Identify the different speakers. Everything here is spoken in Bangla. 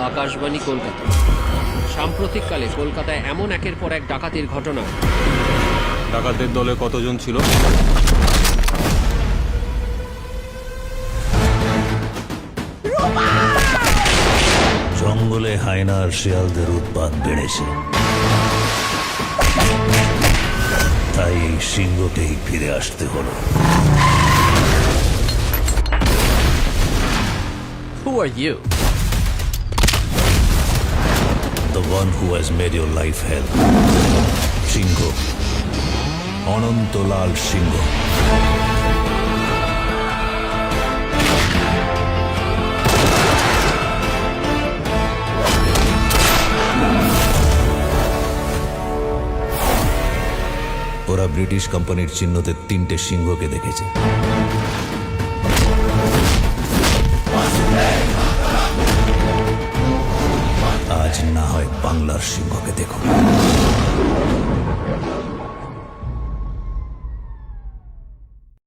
Speaker 1: আকাশবাণী কলকাতা। সাম্প্রতিককালে কলকাতায় এমন একের পর এক ডাকাতির ঘটনা।
Speaker 2: ডাকাতদের দলে কতজন ছিল?
Speaker 3: জঙ্গলে হায়নার শিয়ালদের উৎপাত বেড়েছে, তাই এই সিংহকেই ফিরে আসতে হলো।
Speaker 1: Who are you?
Speaker 3: The one who has made your life hell. সিংহ, অনন্তলাল সিংহ। ওরা ব্রিটিশ কোম্পানির চিহ্নতে 3টে সিংহকে দেখেছে। আজ না হয় বাংলার সিংহকে দেখো।